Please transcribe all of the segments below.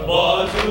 بازو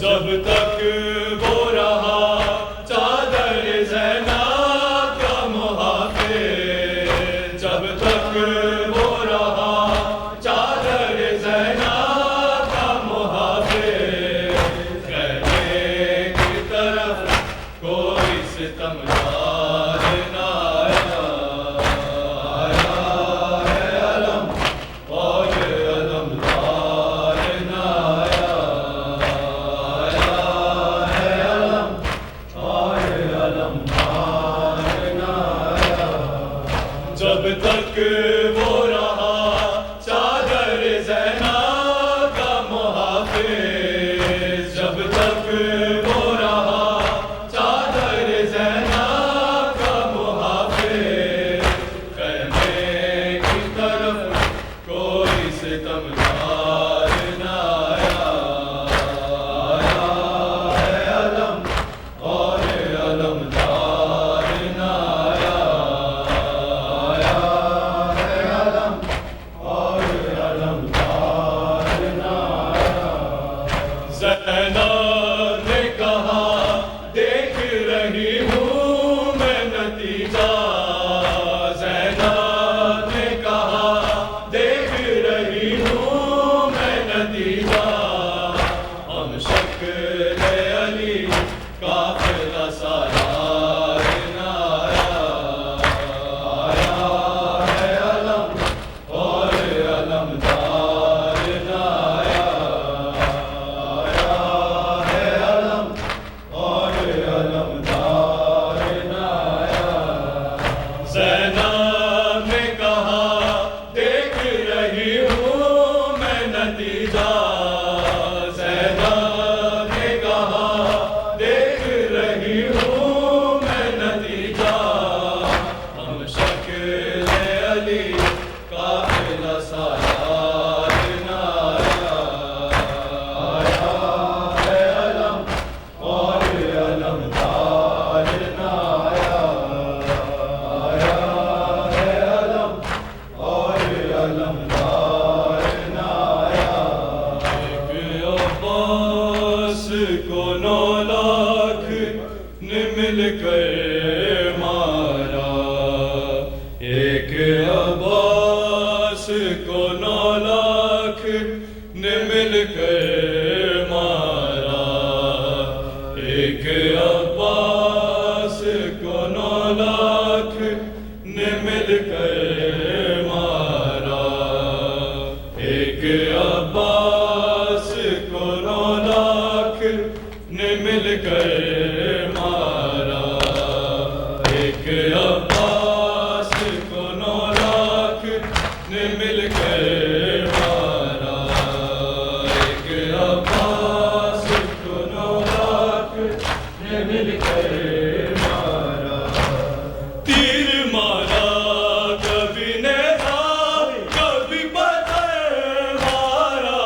جب تک وہ رہا چادر زینب کا محافظ، جب تک وہ رہا چادر زینب کا محافظ، خیمے کی طرف کوئی ستمگار نہ آیا، آیا ہے علم اور علمدار نہ آیا، آیا ہے علم اور علمدار نہ آیا، جب تک وہ رہا چادر زینب کا محافظ، جب تک وہ رہا چادر زینب کا محافظ، خیمے کی طرف کوئی ستمگار نہ آیا، آیا ہے علم اور علمدار نہ آیا، آیا ہے علم اور علمدار نہ آیا۔ زینب نے کہا دیکھ رہی ہوں میں نتیجہ، زینب نے کہا دیکھ رہی ہوں میں نتیجہ، ہم شکل علی قافلہ سالار نہ آیا، آیا ہے علم اور علمدار نہ آیا، آیا ہے علم اور علمدار نہ آیا۔ زینب نے کہا دیکھ رہی ہوں میں نتیجہ، زینب نے کہا دیکھ رہی ہوں میں نتیجہ، ہم شکل علی قافلہ سالار نہ آیا، آیا ہے علم اور علمدار نہ آیا، آیا ہے علم اور علمدار نہ آیا۔ ایک عباس کو 9 لاکھ نے مل کر مارا، ایک عباس کو 9 لاکھ نے مل کر مارا، ایک عباس کو 9 لاکھ نے مل کر مارا، ایک عباس کو 9 لاکھ نے مل کر مارا، ایک عباس کو 9 لاکھ نے مل کر مارا، ایک عباس کو 9 لاکھ نے مل کر مارا۔ تیر مارا کبھی نیزہ کبھی پتھر مارا،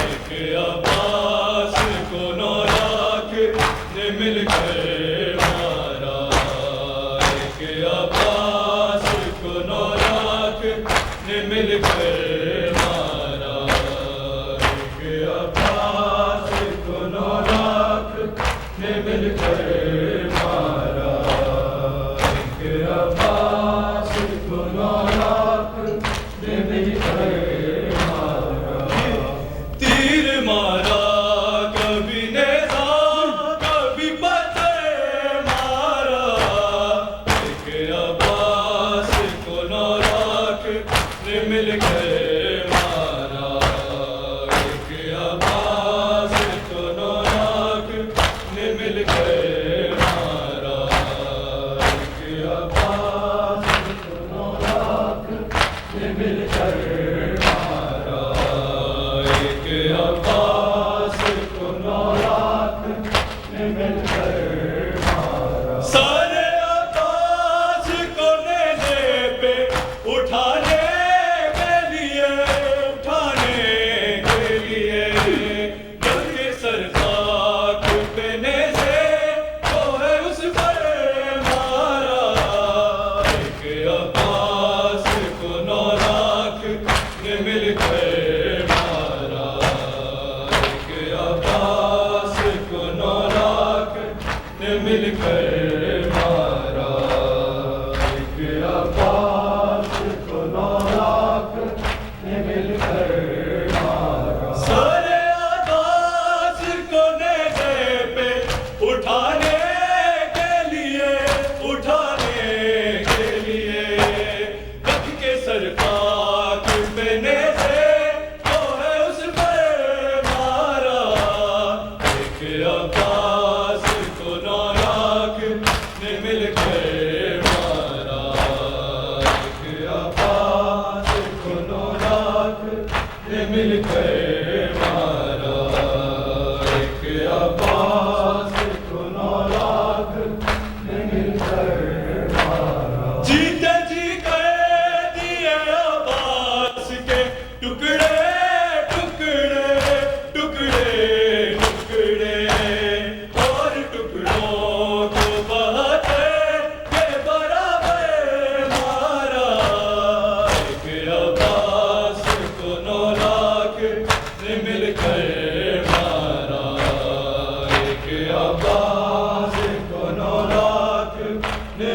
ایک عباس کو 9 لاکھ نے مل کر مارا، ایک عباس کو 9 لاکھ نے مل کر مارا، ایک عباس کو 9 لاکھ نے مل کر مارا، ایک عباس کو 9 لاکھ نے مل کر مارا۔ تیر مارا کبھی نیزہ کبھی پتھر مارا، ایک عباس کو 9 لاکھ نے مل کر مارا، ایک عباس کو 9 لاکھ نے مل کر مل کر مارا، ایک عباس کو 9 لاکھ نے مل کر مارا، سارے عباس کو نیزے پہ اٹھانے سرکار پہ نیزے جو ہے اس پر مارا، ایک عباس کو 9 لاکھ نے مل کر مارا، ایک عباس کو 9 لاکھ نے مل کر مارا، ایک عباس کو 9 لاکھ نے مل کر مارا، جیتے جی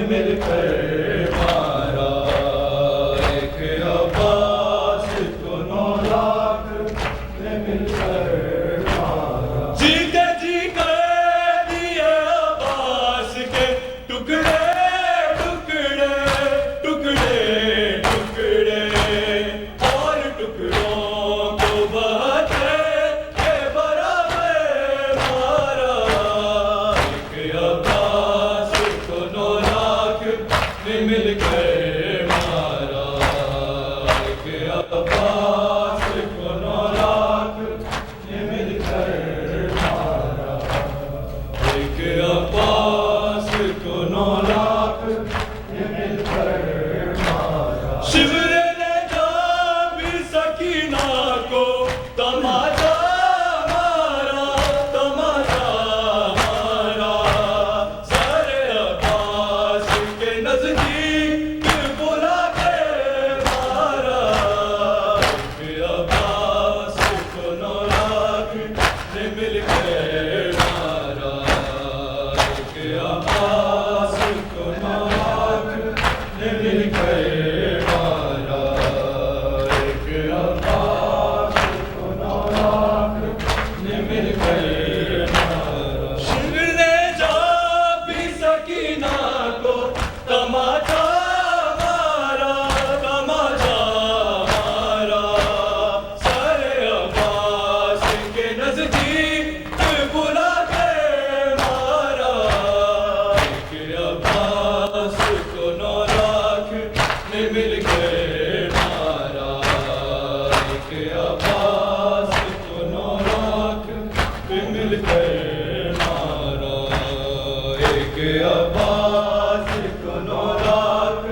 مل کر مارا، ایک عباس کو 9 لاکھ نے مل کر مارا، جیتے جی کر دیے عباس کے ٹکڑے ٹکڑے ٹکڑے ٹکڑے، اور ٹکڑوں کو بہتے کے برابر مارا، ایک عباس کو 9 لاکھ نے مل کر مارا، ایک عباس کو 9 لاکھ نے مل کر مارا، ایک عباس کو 9 لاکھ نے مل کر مارا، شیور نے جب سکینہ کو تماچا مارا، تماچا مارا، سارے عباس کے نزدیک بلا کے مارا، ایک عباس کو 9 لاکھ نے مل کر مارا، ایک عباس کو 9 لاکھ نے مل کر مارا، ایک عباس کو 9 لاکھ نے مل کر مارا، شیور نے جب سکینہ کو تماچا مارا، تماچا مارا، سارے عباس کے نزدیک بلا کے مارا، ایک عباس کو 9 لاکھ نے مل کر مارا، ایک عباس کو 9 لاکھ نے مل کر مارا، ایک عباس کو 9 لاکھ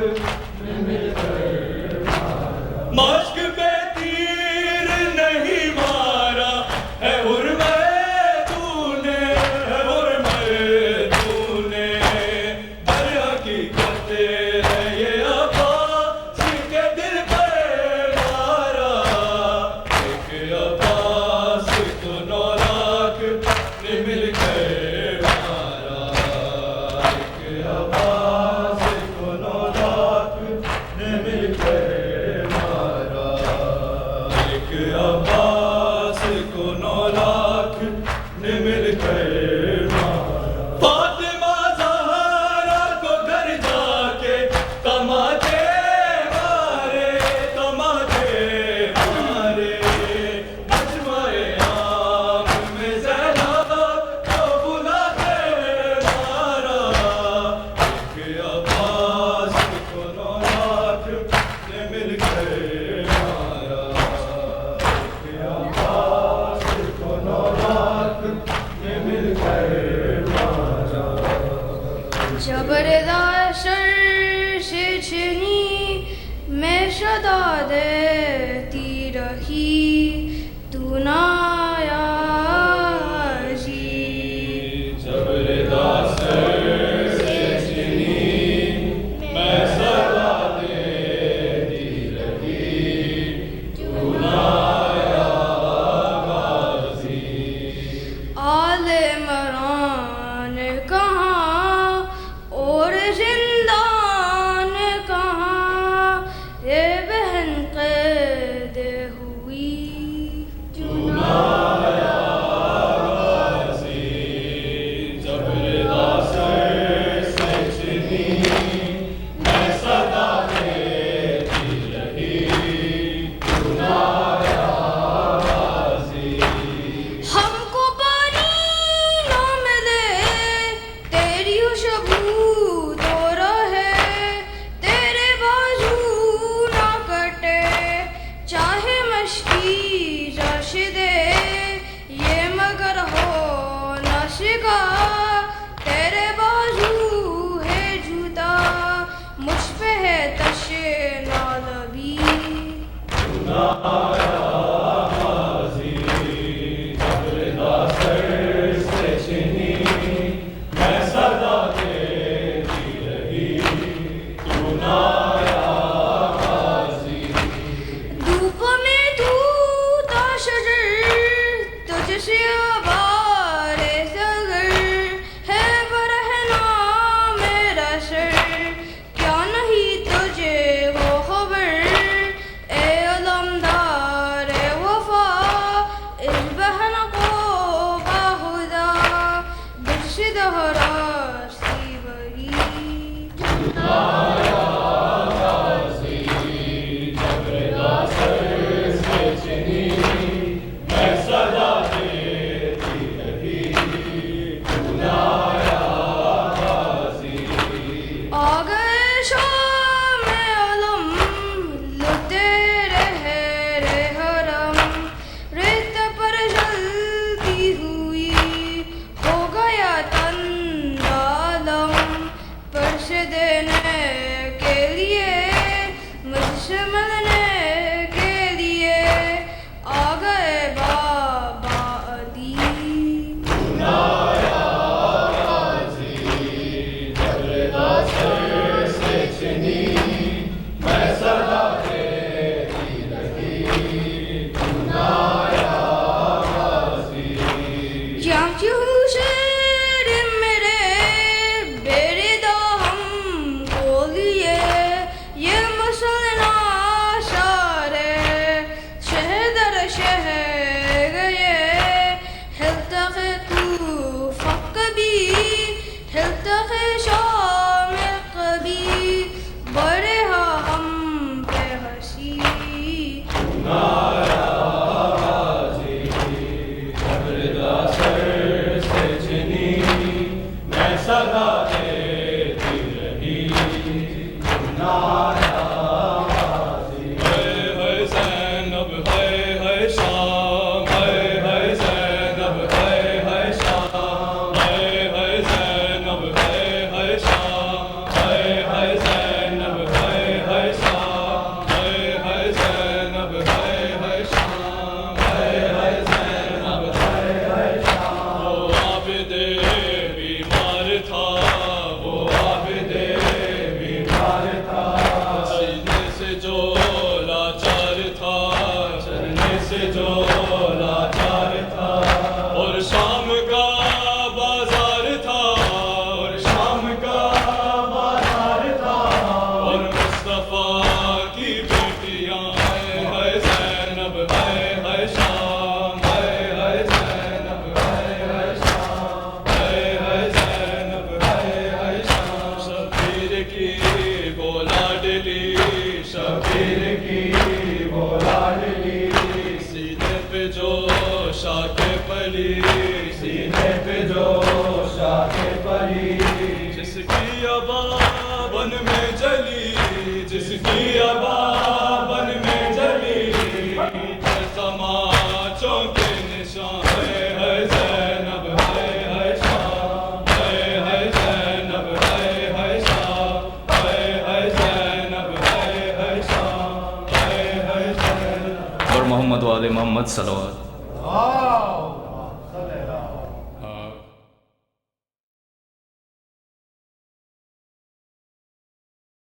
نے مل کر مارا، مشق پہ تیر نہیں مارا ہے حرمت تو نے، ہے حرمت تو نے، در حقیقت ہے یہ عباس کے دل پر مارا، ایک عباس کو 9 لاکھ نے مل کر مارا، ایک عباس کو 9 لاکھ نے مل کر مارا، ایک عباس کو 9 لاکھ نے مل کر مارا، فاطمہ زہرا کو گھر جا کے تماچے مارے، تماچے مارے، مجمع عام میں زینب کو بلا کے مارا، ایک عباس کو 9 لاکھ نے مل کر مارا، ایک عباس کو 9 لاکھ نے مل کر مارا، زبردست سے چھنی میں صدا دیتی رہی تو نہ آیا جی، زبردست سے چھنی میں صدا دیتی رہی تو نہ آیا غازی، آل عمران کہاں کا تیرے بازو ہے جوتا مجھ پہ ہے تشنا لبی دھوپ میں دھوتا شجر تجھ سے آبار سگر ہے برہنا میرا سر کیا نہیں تجھے وہ خبر اے علمدار وفا اس بہن کو باخدا برشد راستی بری دینے کے لیے مجھ سے ملنے کے لیے آ گئے بابا علی شام کبھی بڑے ہم پہ ہنسی سینے پہ جو شاخ پلی جس کی ابا بن میں جلی جس کی ابا بن میں جلی تماچوں کے نشان ہے زینب ہے شام ہے زینب ہے شام ہے زینب ہے شام ہے زینب اور محمد وآل محمد صلوات